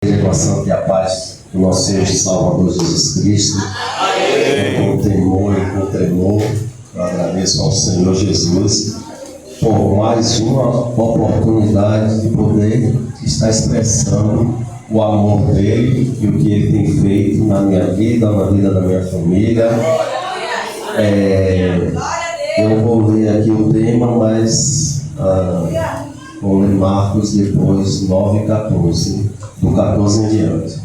Com a santa e a paz do nosso Senhor e Salvador Jesus Cristo. Com temor e com tremor, eu agradeço ao Senhor Jesus por mais uma oportunidade de poder estar expressando o amor dele e o que ele tem feito na minha vida, na vida da minha família. Eu vou ler aqui o tema, mas vou ler Marcos depois 9 e 14, do 14 em diante.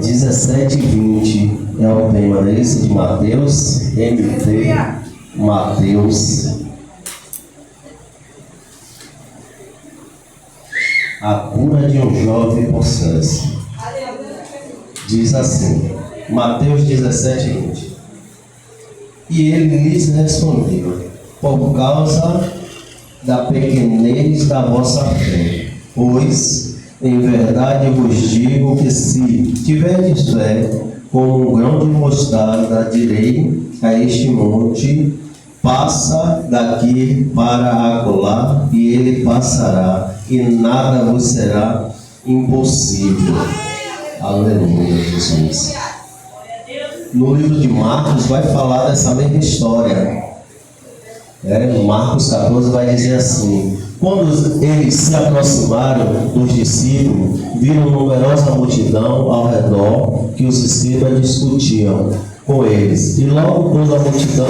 17 e 20 é o tema esse de Mateus, MT, Mateus. A cura de um jovem possesso. Diz assim, Mateus 17 e 20. E ele lhes respondeu: por causa da pequenez da vossa fé, pois em verdade eu vos digo que se tiverdes fé como um grão de mostarda, direi a este monte: passa daqui para acolá, e ele passará, e nada vos será impossível. Aleluia, Jesus. No livro de Marcos vai falar dessa mesma história. Marcos 14 vai dizer assim: quando eles se aproximaram dos discípulos, viram numerosa multidão ao redor, que os escribas discutiam com eles. E logo toda a multidão,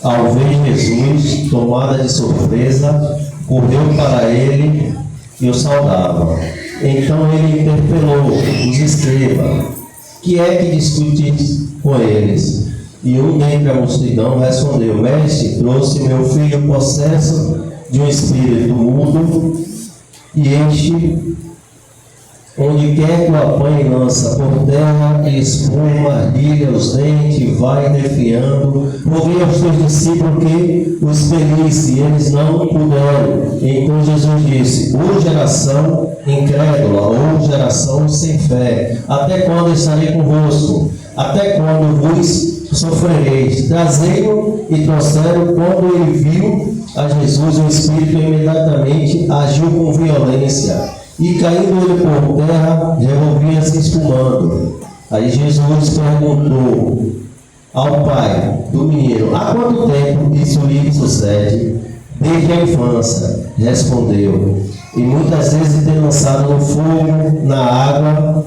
ao ver Jesus, tomada de surpresa, correu para ele e o saudava. Então ele interpelou os escribas: que é que discutis com eles? E um dentre a multidão respondeu: mestre, trouxe meu filho possesso de um espírito mudo, e este, onde quer que o apanhe, lança por terra e espuma, ardilha os dentes, vai defiando. Roguei aos teus discípulos que os expelisse, e eles não puderam. Então Jesus disse: ô geração incrédula, ô geração sem fé, até quando estarei convosco? Até quando vos sofrereis? Trazei-o. E trouxeram. Quando ele viu a Jesus, o Espírito imediatamente agiu com violência, e caindo ele por terra, revolvia-se espumando. Aí Jesus perguntou ao pai do menino: há quanto tempo isso lhe sucede? Desde a infância, respondeu. E muitas vezes tem lançado no fogo, na água,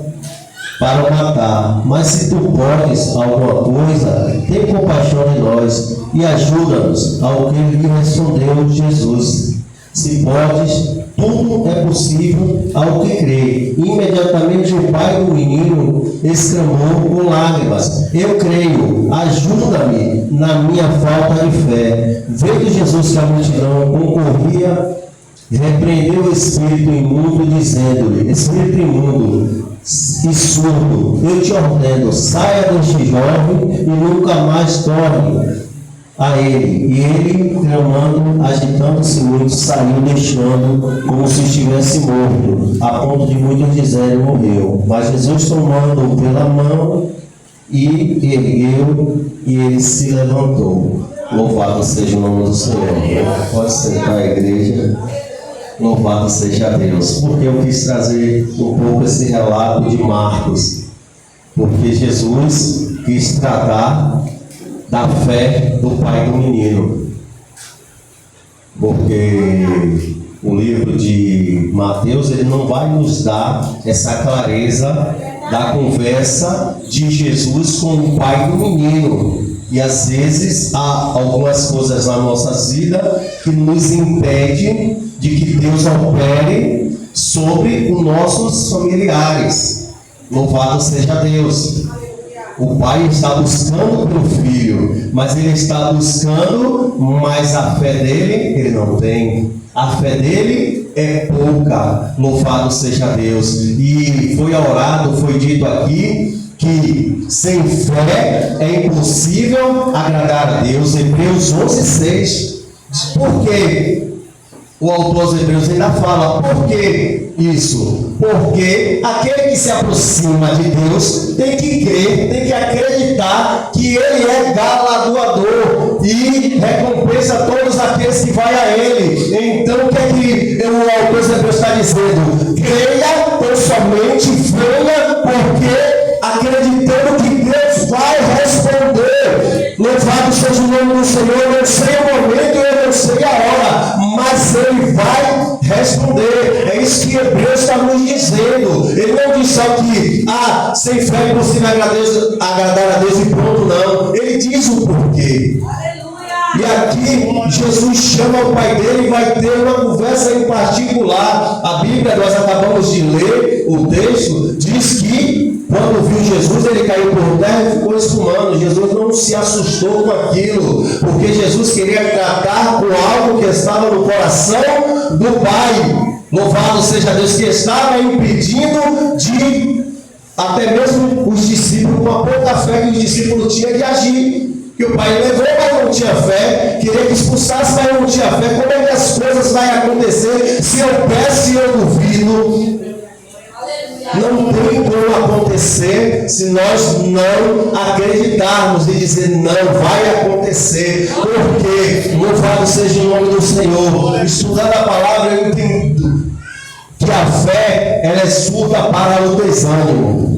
para o matar. Mas se tu podes alguma coisa, tem compaixão de nós e ajuda-nos. Ao que lhe respondeu Jesus: se podes, tudo é possível ao que crê. Imediatamente o pai do menino exclamou com lágrimas: eu creio, ajuda-me na minha falta de fé. Vendo Jesus que a multidão concorria, repreendeu o espírito imundo, dizendo-lhe: espírito imundo e surdo, eu te ordeno, saia deste jovem e nunca mais torne a ele. E ele, clamando, agitando-se muito, saiu, deixando como se estivesse morto, a ponto de muitos dizerem: morreu. Mas Jesus, tomando-o pela mão, e ergueu, e ele se levantou. Louvado seja o nome do Senhor. Pode sentar, a igreja. Louvado seja Deus. Porque eu quis trazer um pouco esse relato de Marcos, porque Jesus quis tratar da fé do pai do menino. Porque o livro de Mateus, ele não vai nos dar essa clareza da conversa de Jesus com o pai do menino. E às vezes há algumas coisas na nossa vida que nos impedem de que Deus opere sobre os nossos familiares. Louvado seja Deus. O pai está buscando pelo filho, mas ele está buscando, mas a fé dele, ele não tem. A fé dele é pouca. Louvado seja Deus. E foi orado, foi dito aqui, que sem fé é impossível agradar a Deus. Hebreus 11:6. Por quê? o autor aos Hebreus ainda fala, por que isso? Porque aquele que se aproxima de Deus tem que crer, tem que acreditar que Ele é galardoador e recompensa todos aqueles que vai a Ele. Então o que é que o autor aos Hebreus está dizendo? Creia, tão somente venha, porque acreditando que Deus vai responder. Louvado seja o nome do Senhor. Eu não sei o momento, eu não sei a hora, mas Ele vai responder. É isso que Hebreus está nos dizendo. Ele não diz só que sem fé é possível agradar a Deus e pronto, não. Ele diz o porquê. E aqui Jesus chama o pai dele e vai ter uma conversa em particular. A Bíblia, nós acabamos de ler o texto, diz que quando viu Jesus, ele caiu por terra e ficou espumando. Jesus não se assustou com aquilo, porque Jesus queria tratar com algo que estava no coração do Pai. Louvado seja Deus, que estava impedindo de até mesmo os discípulos, com a pouca fé que os discípulos tinham de agir. Que o pai levou, mas não tinha fé, queria que expulsasse, mas não tinha fé. Como é que as coisas vão acontecer se eu peço e eu duvido? Não tem como acontecer se nós não acreditarmos e dizer não vai acontecer. Porque, louvado seja o nome do Senhor. Estudando a palavra, eu entendo que a fé ela é surda para o desânimo.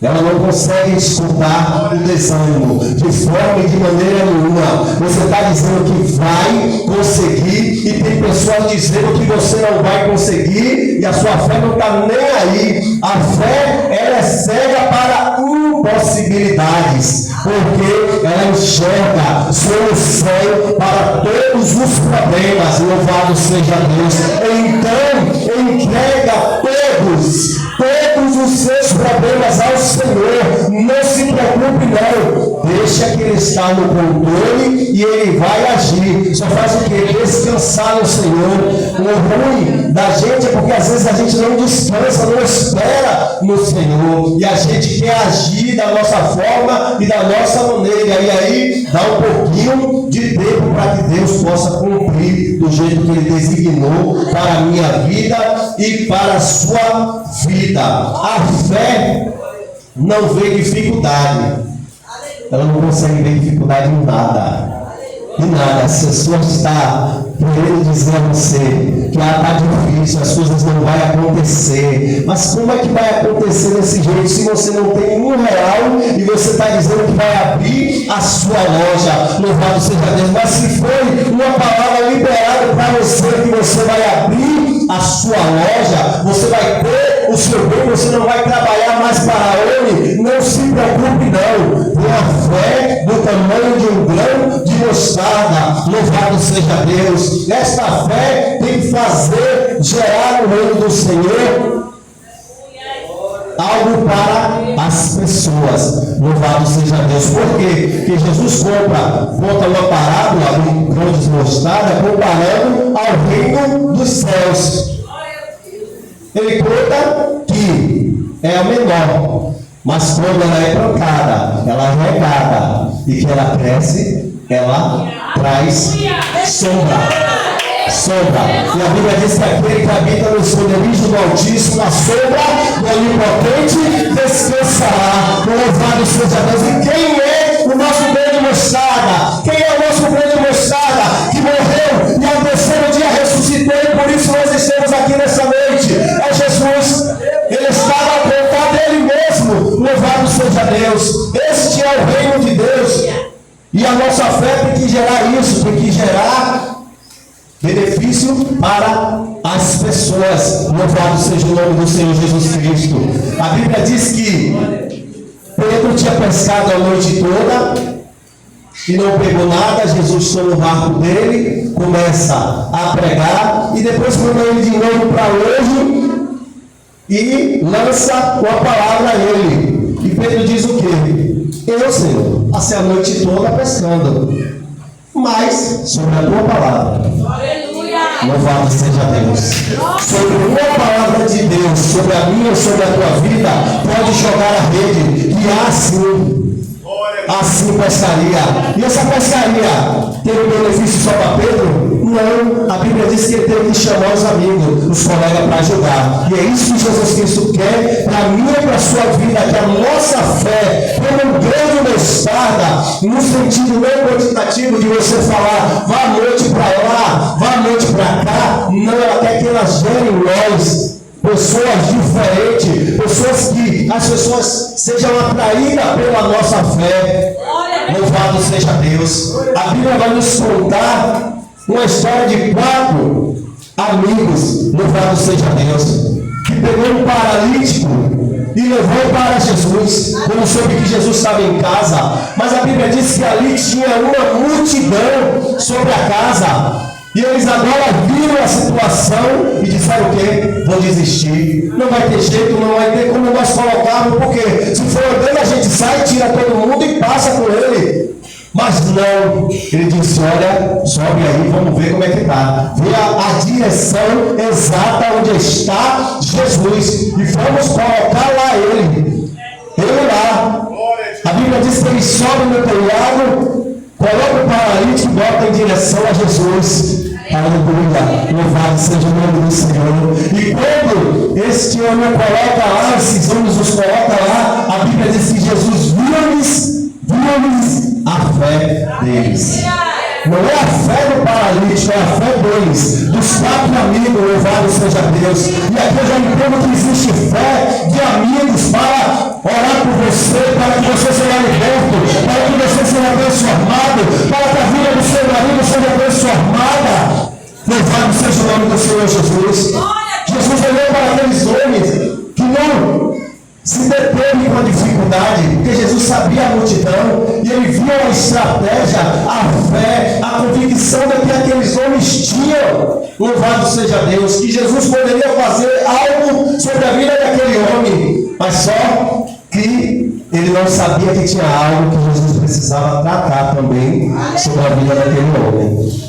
Ela não consegue escutar o desânimo de forma e de maneira nenhuma. Você está dizendo que vai conseguir e tem pessoas dizendo que você não vai conseguir e a sua fé não está nem aí. A fé ela é cega para impossibilidades, porque ela enxerga solução para todos os problemas. Louvado seja Deus. Então entrega todos os seus problemas ao Senhor. Não se preocupe não. Deixa que Ele está no controle e Ele vai agir. Só faz o que? Descansar no Senhor. O ruim da gente é porque às vezes a gente não descansa, não espera no Senhor. E a gente quer agir da nossa forma e da nossa maneira. E aí dá um pouquinho de tempo para que Deus possa cumprir do jeito que Ele designou para a minha vida e para a sua vida. A fé não vê dificuldade. Ela não consegue ver dificuldade em nada. Em nada. Se a pessoa está querendo dizer a você que está difícil, as coisas não vão acontecer. Mas como é que vai acontecer desse jeito se você não tem R$1 e você está dizendo que vai abrir a sua loja? Louvado seja Deus. Mas se foi uma palavra liberada para você que você vai abrir a sua loja, você vai ter o seu bem, você não vai trabalhar mais para ele. Não se preocupe não. Tenha fé do tamanho de um grão de mostarda. Louvado seja Deus. Esta fé tem que fazer gerar no reino do Senhor algo para as pessoas. Louvado seja Deus. Por quê? Porque Jesus conta uma parábola do grão de mostarda comparando ao reino dos céus. Ele conta que é a menor, mas quando ela é plantada, ela é regada e que ela cresce, ela traz sombra. E a Bíblia diz que aquele que habita no esconderijo do Altíssimo, na sombra do Onipotente, descansará. Louvado seja Deus. E quem é o nosso grande mostarda? Quem é o nosso grande mostarda? Que morreu e ao terceiro dia ressuscitou, e por isso nós estamos aqui nessa noite. É Jesus. Ele estava a contar dele mesmo. Louvado seja Deus. Este é o reino de Deus. E a nossa fé tem que gerar isso, tem que gerar benefício para as pessoas. Louvado seja o nome do Senhor Jesus Cristo. A Bíblia diz que Pedro tinha pescado a noite toda e não pegou nada. Jesus está no barco dele, começa a pregar e depois manda ele de novo para longe e lança uma palavra a ele. E Pedro diz o quê? Eu, Senhor, passei a noite toda pescando, mas sobre a tua palavra. Louvado seja Deus. Sobre uma palavra de Deus, sobre a minha, sobre a tua vida, pode jogar a rede. E assim assim pescaria. E essa pescaria teve benefício só para Pedro? Não, a Bíblia diz que ele teve que chamar os amigos, os colegas para ajudar. E é isso que Jesus Cristo quer para mim e para a sua vida, que a nossa fé, como um grão de mostarda, no sentido não quantitativo de você falar, vá à noite para lá, vá à noite para cá. Não, ela quer que ela gere em nós pessoas diferentes, pessoas que as pessoas sejam atraídas pela nossa fé. Louvado seja Deus. A Bíblia vai nos contar uma história de 4 amigos, louvado seja Deus, que pegou um paralítico e levou para Jesus, quando soube que Jesus estava em casa. Mas a Bíblia diz que ali tinha uma multidão sobre a casa. E eles agora viram a situação e disseram o quê? Vou desistir. Não vai ter jeito, não vai ter como nós colocarmos, porque se for andando a gente sai, tira todo mundo e passa com ele. Mas não, ele disse, olha, sobe aí, vamos ver como é que está. Vê a direção exata onde está Jesus e vamos colocar lá ele. Ele lá. A Bíblia diz que ele sobe no telhado, coloca o paralítico e bota em direção a Jesus. Aleluia, louvado seja o nome do Senhor. E quando este homem coloca lá, esses homens os coloca lá, a Bíblia diz que Jesus viu-lhes a fé deles. Não é a fé do paralítico, é a fé deles, dos 4 amigos, louvado seja Deus. E aqui eu já entendo que existe fé de amigos para orar por você, para que você seja liberto, para que você seja transformado, para que a vida do seu marido seja transformada. Louvado seja o nome do Senhor Jesus. Jesus olhou para aqueles homens que não se deteve com a dificuldade, porque Jesus sabia a multidão e ele viu a estratégia, a fé, a convicção de que aqueles homens tinham. Louvado seja Deus, que Jesus poderia fazer algo sobre a vida daquele homem, mas só que ele não sabia que tinha algo que Jesus precisava tratar também sobre a vida daquele homem.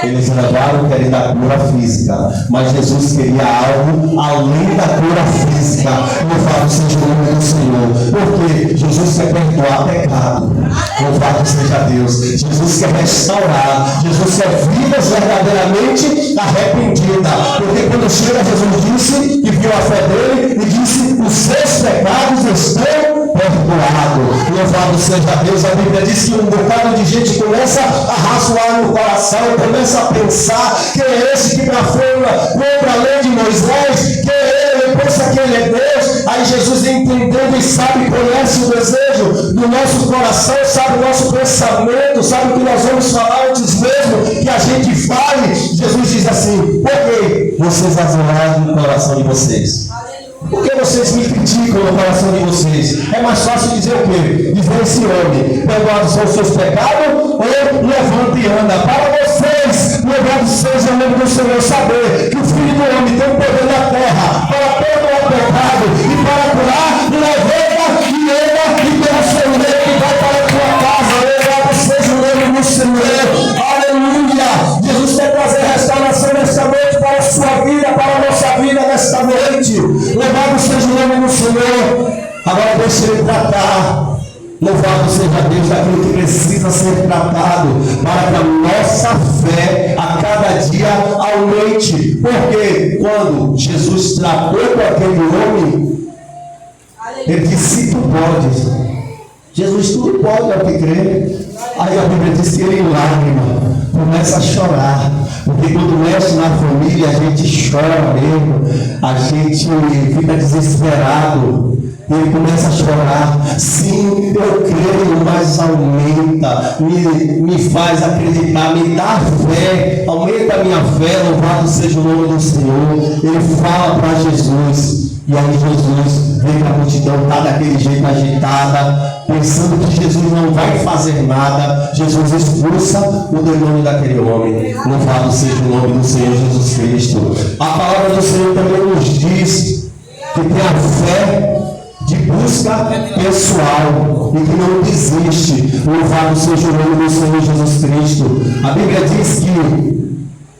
Eles levaram querendo a cura física, mas Jesus queria algo além da cura física. Louvado seja o nome do Senhor, porque Jesus quer perdoar pecado. Louvado seja Deus. Jesus quer restaurar. Jesus quer vidas verdadeiramente arrependidas. Porque quando chega, Jesus disse que viu a fé dele e disse: os seus pecados estão perdoados. Louvado seja Deus. A Bíblia diz que um bocado de gente começa a razoar no coração, começa a pensar: quem é esse que para fora contra a lei de Moisés? Quem é ele? Pensa que ele é Deus. Aí Jesus, entendendo e sabe, conhece o desejo do nosso coração, sabe o nosso pensamento, sabe o que nós vamos falar antes mesmo que a gente fale. Jesus diz assim: por que vocês azularam no coração de vocês? Por que vocês me criticam no coração de vocês? É mais fácil dizer o quê? Dizer esse homem: perdoados são os seus pecados, ou levanta e anda. Para vocês, louvado seja o nome do Senhor, saber que o Filho do Homem tem o poder na terra para perdoar o pecado e para curar. Levanta e anda, e pelo seu leito vai para a tua casa. Louvado seja o nome do Senhor. Aleluia! Jesus quer trazer restauração nesta noite para a sua vida, para a nossa vida nesta noite. Louvado seja o nome do Senhor. Agora deixa ele tratar. Louvado seja Deus daquilo que precisa ser tratado, para que a nossa fé a cada dia aumente. Porque quando Jesus tratou com aquele homem, ele disse: tu podes. Jesus, tudo pode ao que crê. Aí a Bíblia diz que ele, em lágrima, começa a chorar. Porque quando mexe na família, a gente chora mesmo, a gente fica desesperado. E ele começa a chorar. Sim, eu creio, mas aumenta, me faz acreditar, me dá fé, aumenta a minha fé. Louvado seja o nome do Senhor. Ele fala para Jesus. E aí Jesus vê que a multidão está daquele jeito agitada, pensando que Jesus não vai fazer nada. Jesus expulsa o demônio daquele homem. Louvado seja o nome do Senhor Jesus Cristo. A palavra do Senhor também nos diz que tem a fé de busca pessoal e que não desiste. Louvado seja o nome do Senhor Jesus Cristo. A Bíblia diz que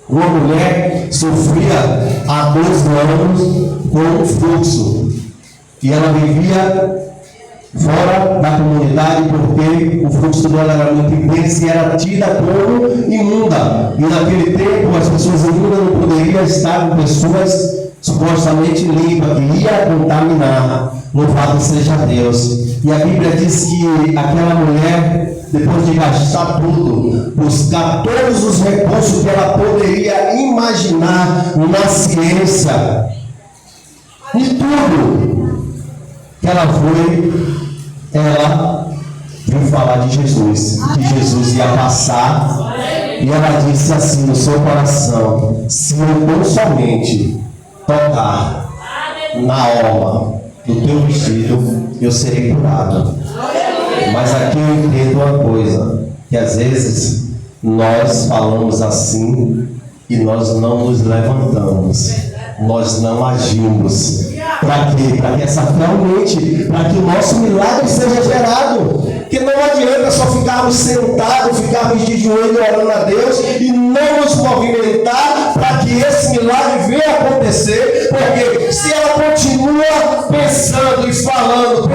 uma mulher sofria há 12 anos com um fluxo e ela vivia fora da comunidade, porque o fluxo dela era muito intenso e era tida como imunda. E naquele tempo as pessoas imundas não poderiam estar com pessoas supostamente limpas, que ia contaminar. Louvado seja Deus. E a Bíblia diz que aquela mulher, depois de gastar tudo, buscar todos os recursos que ela poderia imaginar na ciência, e tudo que ela veio falar de Jesus, que Jesus ia passar, e ela disse assim no seu coração: se eu tão somente tocar na orla do teu vestido, eu serei curado. Mas aqui eu entendo uma coisa, que às vezes nós falamos assim e nós não nos levantamos, nós não agimos. Para quê? Para que essa fé aumente, para que o nosso milagre seja gerado. Que não adianta só ficarmos sentados, ficarmos de joelho orando a Deus e não nos movimentar para que esse milagre venha acontecer, porque se ela continua pensando e falando,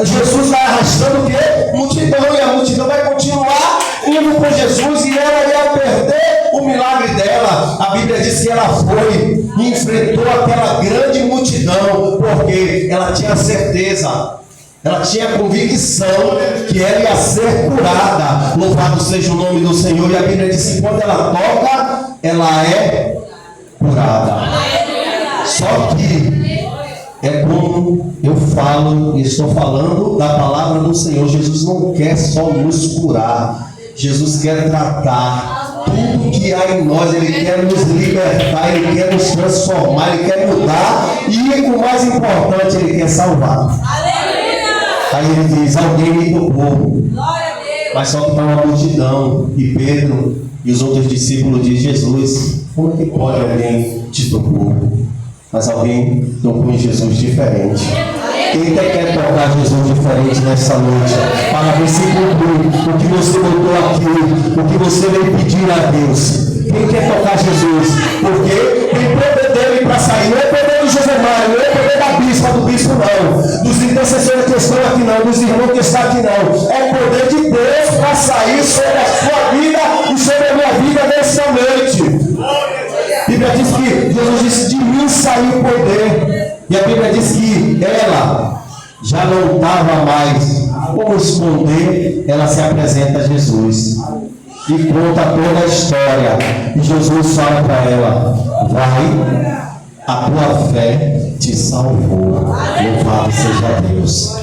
Jesus vai arrastando o quê? Multidão, e a multidão vai continuar indo com Jesus e ela ia perder o milagre dela. A Bíblia diz que ela foi e enfrentou aquela grande multidão, porque ela tinha certeza, ela tinha convicção que ela ia ser curada. Louvado seja o nome do Senhor. E a Bíblia diz que quando ela toca, ela é curada. Só que é como eu falo e estou falando da palavra do Senhor. Jesus não quer só nos curar, Jesus quer tratar tudo que há em nós. Ele quer nos libertar, Ele quer nos transformar, Ele quer mudar e, o mais importante, Ele quer salvar. Aí Ele diz: alguém me tocou, mas só que está uma multidão. E Pedro e os outros discípulos de Jesus: como é que pode alguém te tocou? Mas alguém tocou em Jesus diferente. Quem quer tocar Jesus diferente nessa noite? Para ver se cumpriu o que você botou aqui, o que você veio pedir a Deus. Quem quer tocar Jesus? Porque tem poder dele para sair. Não é poder do Josemar, não é poder da bispa, do bispo não, dos intercessores que estão aqui não, dos irmãos que estão aqui não. É poder de Deus para sair sobre a sua vida e sobre a minha vida nessa noite. A Bíblia diz que Jesus disse: de mim saiu o poder. E a Bíblia diz que ela já não estava mais como esconder. Ela se apresenta a Jesus e conta toda a história. E Jesus fala para ela: vai, a tua fé te salvou. Louvado seja Deus.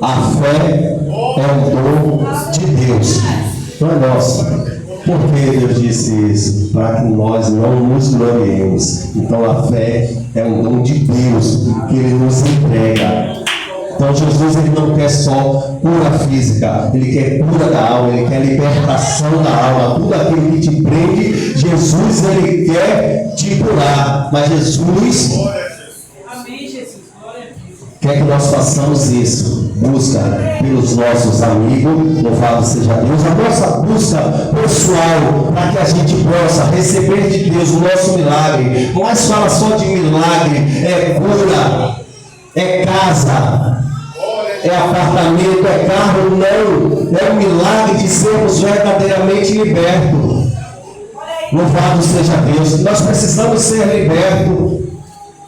A fé é um dom de Deus, não é nossa. Por que Deus disse isso? Para que nós não nos gloriemos. Então a fé é um dom de Deus que Ele nos entrega. Então Jesus, Ele não quer só cura física, Ele quer cura da alma, Ele quer libertação da alma. Tudo aquilo que te prende, Jesus, Ele quer te curar. Mas Jesus quer que nós façamos isso. Busca pelos nossos amigos, louvado seja Deus, a nossa busca pessoal, para que a gente possa receber de Deus o nosso milagre. Mas fala só de milagre, é cura, é casa, é apartamento, é carro, não. É o milagre de sermos verdadeiramente libertos. Louvado seja Deus. Nós precisamos ser libertos.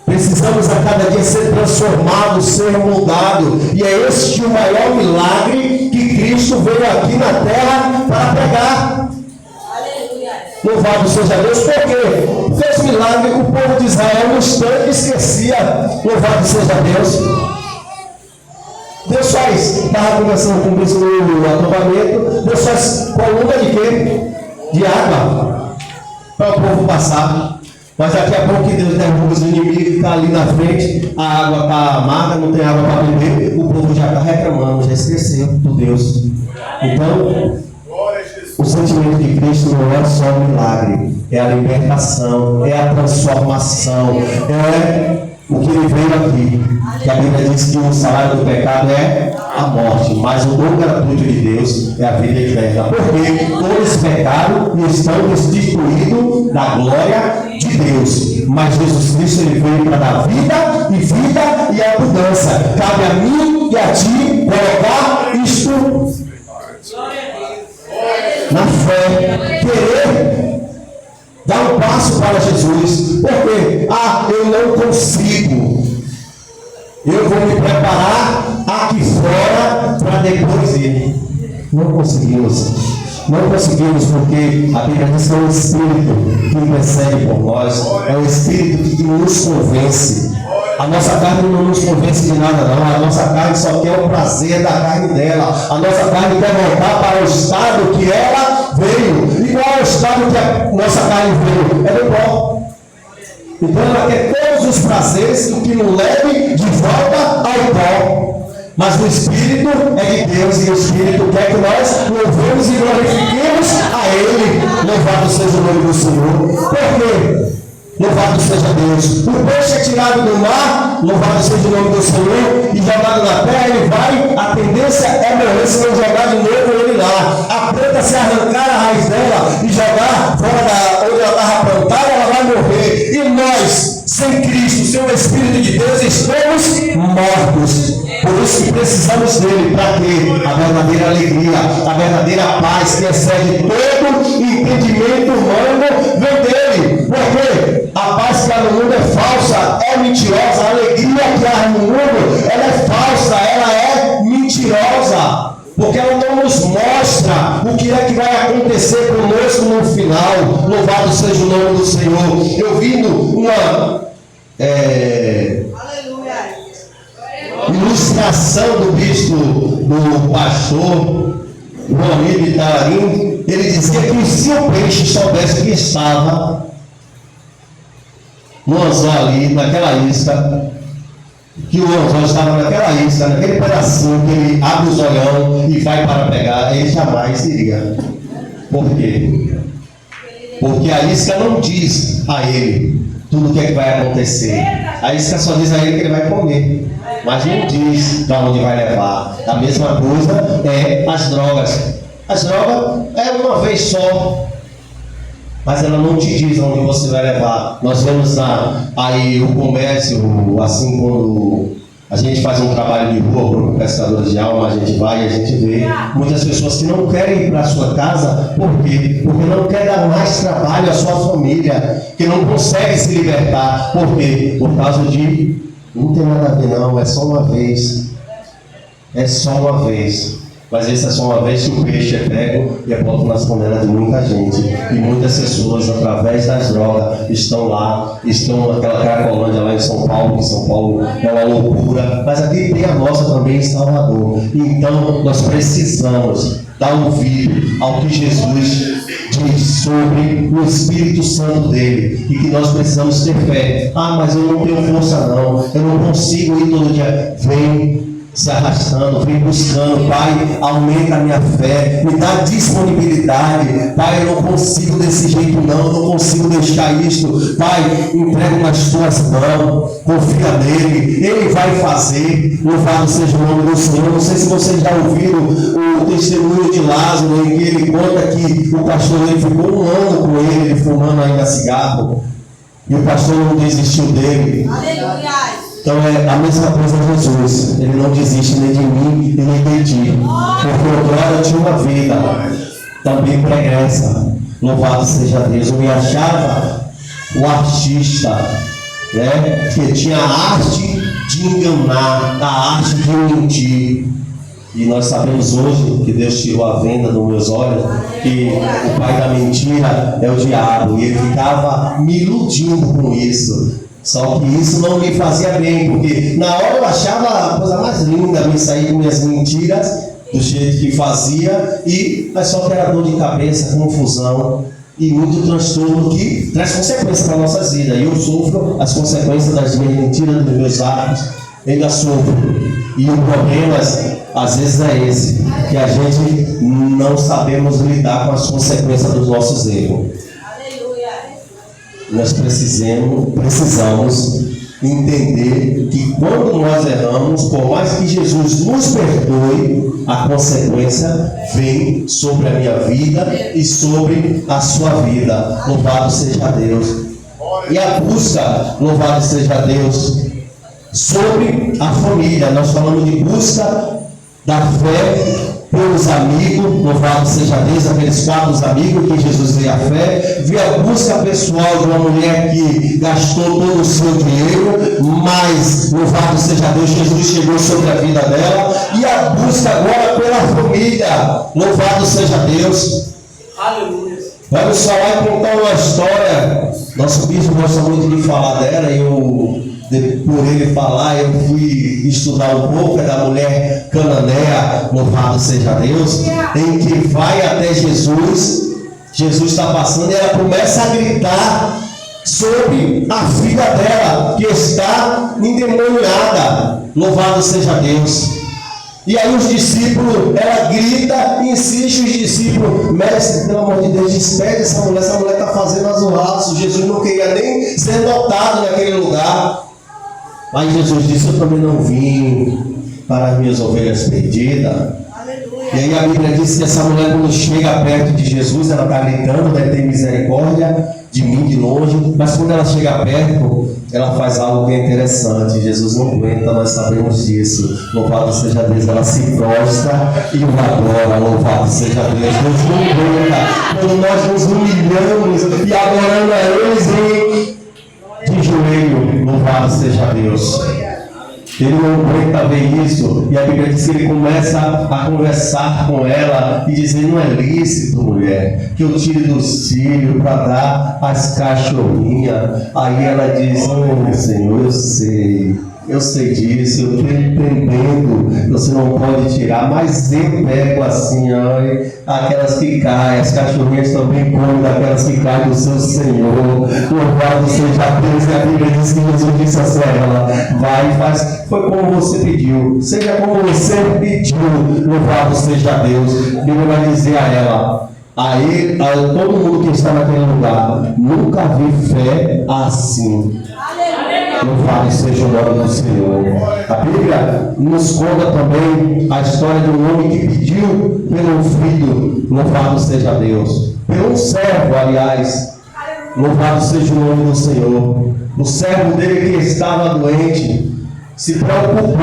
Precisamos a cada dia ser transformados, ser mudados. E é este o maior milagre que Cristo veio aqui na terra para pregar. Louvado seja Deus. Por quê? Fez milagre, o povo de Israel no instante esquecia. Louvado seja Deus. Deus faz, estava conversando com isso no acampamento, Deus faz coluna de quê? De água, para o povo passar. Mas daqui a pouco que Deus derruba os inimigos, está ali na frente, a água está amarga, não tem água para beber, o povo já está reclamando, já esqueceu do Deus. Então, o sentimento de Cristo não é só um milagre, é a libertação, é a transformação, é o que Ele veio aqui. Que a Bíblia diz que o salário do pecado é a morte, mas o dom gratuito de Deus é a vida eterna. Porque todos pecaram e estão destituídos da glória de Deus. Mas Jesus Cristo, Ele veio para dar vida e vida e abundância. Cabe a mim e a ti colocar isto na fé, querer dar um passo para Jesus. Porque eu não consigo, eu vou me preparar aqui fora para depois ir. Não conseguimos porque a Bíblia diz que é o Espírito que intercede por nós, é o Espírito que nos convence. A nossa carne não nos convence de nada, não. A nossa carne só quer o prazer da carne dela. A nossa carne quer voltar para o estado que ela veio. E qual é o estado que a nossa carne veio? É do pó. Então ela quer todos os prazeres que nos levem de volta ao pó. Mas o Espírito é de Deus, e o Espírito quer que nós louvemos e glorifiquemos a Ele. Louvado seja o nome do Senhor. Por quê? Louvado seja Deus. O peixe é tirado do mar, louvado seja o nome do Senhor, e jogado na terra, ele vai, a tendência é morrer se não jogar de novo ele lá. A planta, se arrancar a raiz dela e jogar fora da onde ela estava plantada, ela vai morrer. E nós, sem Cristo, sem o Espírito de Deus, estamos mortos. Por isso que precisamos dele, para quê? A verdadeira alegria, a verdadeira paz que excede todo entendimento humano, vem dele. Por quê? A paz que há no mundo é falsa, é mentirosa. A alegria que há no mundo, ela é falsa, ela é mentirosa. Porque ela não nos mostra o que é que vai acontecer conosco no final. Louvado seja o nome do Senhor. Eu vi uma ilustração do bispo, do pastor Juanito de Itarim. Ele dizia que se o peixe soubesse que estava no anzol ali, naquela isca, que o anzol estava naquela isca, naquele pedacinho que ele abre os olhão e vai para pegar, ele jamais iria. Por quê? Porque a isca não diz a ele tudo o que é que vai acontecer. A isca só diz a ele que ele vai comer, mas não diz para onde vai levar. A mesma coisa é as drogas. As drogas é uma vez só, mas ela não te diz onde você vai levar. Nós vemos aí o comércio, assim, quando a gente faz um trabalho de rua para pescadores de alma, a gente vai e a gente vê muitas pessoas que não querem ir para a sua casa. Por quê? Porque não quer dar mais trabalho à sua família, que não consegue se libertar. Por quê? Por causa de... Não tem nada a ver não, é só uma vez. É só uma vez. Mas essa é só uma vez que o peixe é pego e é posto nas panelas de muita gente. E muitas pessoas, através das drogas, estão naquela Cracolândia lá em São Paulo, que São Paulo é uma loucura. Mas aqui tem a nossa também em Salvador. Então, nós precisamos dar ouvido ao que Jesus diz sobre o Espírito Santo dele, e que nós precisamos ter fé. Mas eu não tenho força não, eu não consigo ir todo dia. Vem se arrastando, vem buscando. Pai, aumenta a minha fé, me dá disponibilidade. Pai, eu não consigo desse jeito não, eu não consigo deixar isto. Pai, entrego nas tuas mãos, confia nele, ele vai fazer. Louvado seja o nome do Senhor. Não sei se vocês já ouviram o testemunho de Lázaro, em que ele conta que o pastor dele ficou um ano com ele fumando ainda cigarro, e o pastor não desistiu dele. Aleluia. Então é a mesma coisa Jesus. Ele não desiste nem de mim e nem de ti. Porque outrora eu tinha uma vida também pregressa. Louvado seja Deus. Eu me achava o artista, né, que tinha a arte de enganar, a arte de mentir. E nós sabemos hoje que Deus tirou a venda dos meus olhos, que o pai da mentira é o diabo. E ele ficava me iludindo com isso. Só que isso não me fazia bem, porque na hora eu achava a coisa mais linda me sair com minhas mentiras, do jeito que fazia, mas só que era dor de cabeça, confusão e muito transtorno que traz consequências para nossas vidas. E eu sofro as consequências das minhas mentiras, dos meus atos, ainda sofro. E o problema, às vezes, é esse, que a gente não sabemos lidar com as consequências dos nossos erros. Nós precisamos entender que quando nós erramos, por mais que Jesus nos perdoe, a consequência vem sobre a minha vida e sobre a sua vida. Louvado seja Deus. E a busca, louvado seja Deus, sobre a família. Nós falamos de busca da fé pelos amigos, louvado seja Deus, aqueles 4 amigos que Jesus veio a fé, viu a busca pessoal de uma mulher que gastou todo o seu dinheiro, mas louvado seja Deus, Jesus chegou sobre a vida dela, e a busca agora pela família, louvado seja Deus. Aleluia. Vamos falar e contar uma história. Nosso bispo gosta muito de falar dela, e por ele falar, eu fui estudar um pouco, é da mulher cananeia, louvado seja Deus, em que vai até Jesus, Jesus está passando e ela começa a gritar sobre a filha dela, que está endemoniada, louvado seja Deus. E aí os discípulos, ela grita e insiste, os discípulos, mestre, pelo amor de Deus, despede essa mulher está fazendo azulaço. Jesus não queria nem ser notado naquele lugar. Mas Jesus disse, eu também não vim para as minhas ovelhas perdidas. Aleluia. E aí a Bíblia diz que essa mulher, quando chega perto de Jesus, ela está gritando, deve ter misericórdia de mim de longe, mas quando ela chega perto, ela faz algo que é interessante. Jesus não aguenta, nós sabemos disso. Louvado seja Deus, ela se prostra e o adora. Louvado seja Deus. Deus não aguenta quando nós nos humilhamos e adorando a Ele de joelho. Louvado seja Deus. Ele não aguenta ver isso, e a Bíblia diz que ele começa a conversar com ela e dizer, não é lícito, mulher, que eu tire do cílio para dar às cachorrinhas. Aí ela diz, oh Senhor, eu sei disso, eu estou entendendo, você não pode tirar, mas eu pego assim, olha, aquelas que caem, as cachorrinhas também comem daquelas que caem do seu Senhor. Louvado seja Deus. E a Bíblia diz que Jesus disse assim a ela, vai e faz, foi como você pediu, seja como você pediu, louvado seja Deus. A Bíblia vai dizer a ela, a todo mundo que está naquele lugar, nunca vi fé assim. Louvado seja o nome do Senhor. A Bíblia nos conta também a história de um homem que pediu pelo filho. Louvado seja Deus. Pelo servo, aliás. Louvado seja o nome do Senhor. O servo dele que estava doente se preocupou.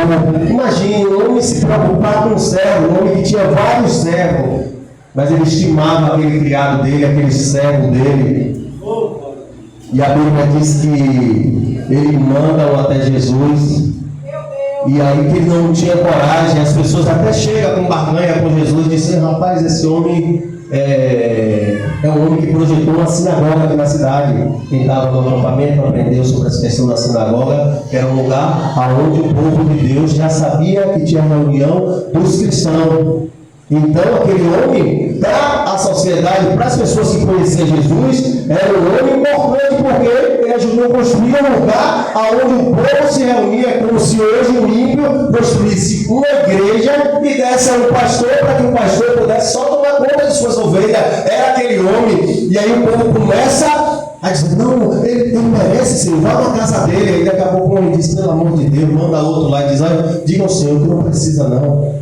Imagine um homem se preocupar com um servo, um homem que tinha vários servos, mas ele estimava aquele criado dele, aquele servo dele. E a Bíblia diz que ele manda até Jesus, e aí que ele não tinha coragem, as pessoas até chegam com barganha com Jesus e dizem, rapaz, esse homem é um homem que projetou uma sinagoga aqui na cidade. Quem estava no acampamento aprendeu sobre essa questão da sinagoga, que era um lugar onde o povo de Deus já sabia que tinha reunião dos cristãos. Então aquele homem, para a sociedade, para as pessoas que conheciam Jesus, era um homem importante, porque ele ajudou a construir um lugar onde o povo se reunia, como se hoje o ímpio construísse uma igreja e desse a um pastor, para que o pastor pudesse só tomar conta de suas ovelhas. Era aquele homem, e aí o povo começa a dizer, não, ele merece, Senhor, vá na casa dele. Aí daqui a pouco ele diz, pelo amor de Deus, manda outro lá e diz, olha, diga ao Senhor que não precisa não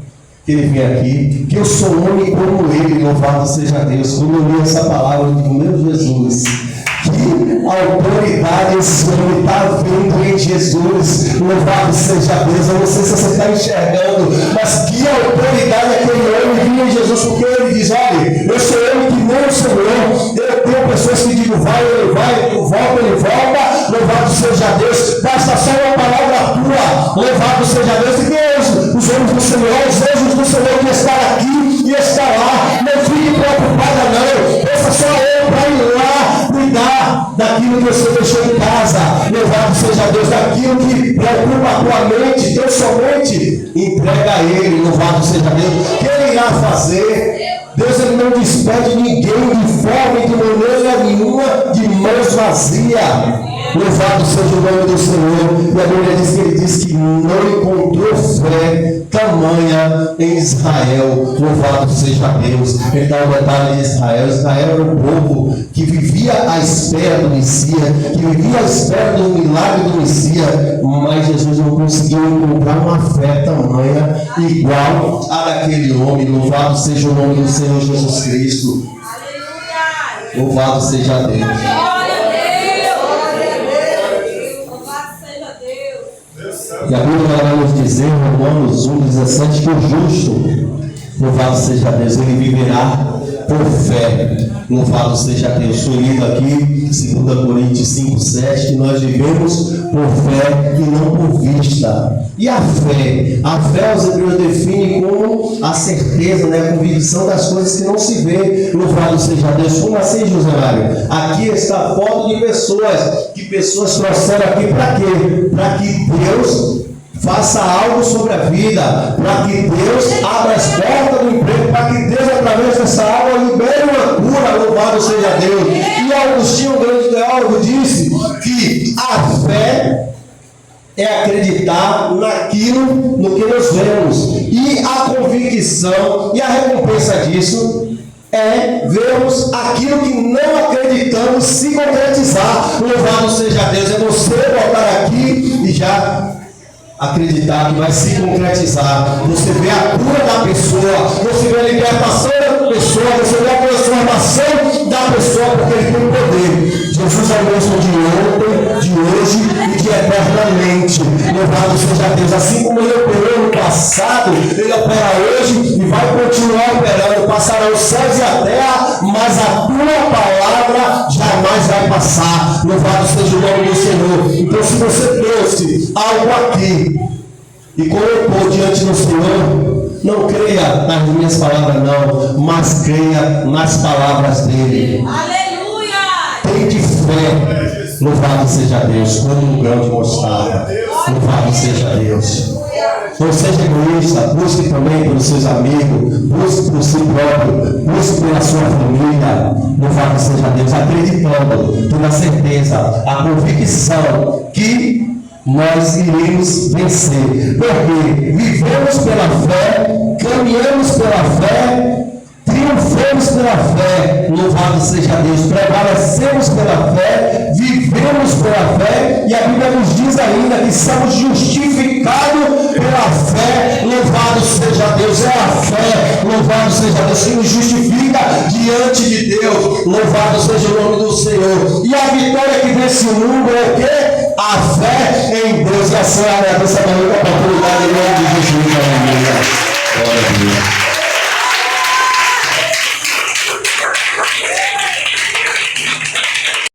que ele vem aqui, que eu sou homem como ele, louvado seja Deus. Quando eu li essa palavra, eu digo, meu Jesus, que autoridade esse homem está vendo em Jesus, louvado seja Deus. Eu não sei se você está enxergando, mas que autoridade aquele homem viu em Jesus, porque ele diz, olha, eu sou homem que nem o Senhor, eu tenho pessoas que dizem, vai, ele vai, volta, ele volta, louvado seja Deus, basta só uma palavra tua, louvado seja Deus. E Deus, os homens do Senhor, os anjos do Senhor que estão aqui e estão lá, não fique preocupada não, peça só eu para ir lá cuidar daquilo que você deixou em casa, louvado seja Deus, daquilo que preocupa a tua mente, teu somente, entrega a Ele, louvado seja Deus, que Ele irá fazer. Deus ele não despede ninguém de forma e de maneira nenhuma de mãos vazias. Louvado seja o nome do Senhor. E a Bíblia diz que ele diz que não encontrou fé tamanha em Israel. Louvado seja Deus. Ele dá um detalhe de Israel. Israel era um povo que vivia à espera do Messias, que vivia à espera do milagre do Messias, mas Jesus não conseguiu encontrar uma fé tamanha igual a daquele homem. Louvado seja o nome do Senhor Jesus Cristo. Louvado seja Deus. E a Bíblia vai nos dizer, Romanos 1,17, que o justo, louvado seja Deus, ele viverá por fé. Louvado seja Deus. Foi lido aqui, 2 Coríntios 5,7, que nós vivemos por fé e não por vista. E a fé? A fé, os hebreus definem como a certeza, né? A convicção das coisas que não se vê. Louvado seja Deus. Como assim, José Mário? Aqui está a foto de pessoas, que pessoas trouxeram aqui para quê? Para que Deus faça algo sobre a vida, para que Deus abra as portas do emprego, para que Deus, através dessa água, libere uma cura. Louvado seja Deus. E Agostinho, o grande teólogo, disse que a fé é acreditar naquilo no que nós vemos, e a convicção e a recompensa disso é vermos aquilo que não acreditamos se concretizar. Louvado seja Deus. É você voltar aqui e já acreditar que vai se concretizar. Você vê a cura da pessoa, você vê a libertação da pessoa, você vê a transformação da pessoa, porque ele tem poder. Jesus é o mesmo de ontem, de hoje e de eternamente. Louvado seja Deus. Assim como ele operou no passado, ele opera hoje e vai continuar operando. Passarão os céus e a terra, mas a tua palavra jamais vai passar. Louvado seja o nome do Senhor. Então, se você trouxe algo aqui e colocou diante do Senhor, não creia nas minhas palavras, não, mas creia nas palavras dele. Aleluia! Tem de fé. Louvado seja Deus, como um grão de mostarda. Louvado seja Deus. Não seja egoísta, busque também pelos seus amigos, busque por si próprio, busque pela sua família. Louvado seja Deus, acreditando, tendo a certeza, a convicção que nós iremos vencer. Porque vivemos pela fé, caminhamos pela fé, triunfamos pela fé. Louvado seja Deus, prevalecemos pela fé, vivemos pela fé, e a Bíblia nos diz ainda que somos justificados pela fé. Louvado seja Deus. É a fé, louvado seja Deus, que nos justifica diante de Deus. Louvado seja o nome do Senhor. E a vitória que vence o mundo é o quê? A fé em Deus. E assim é a nossa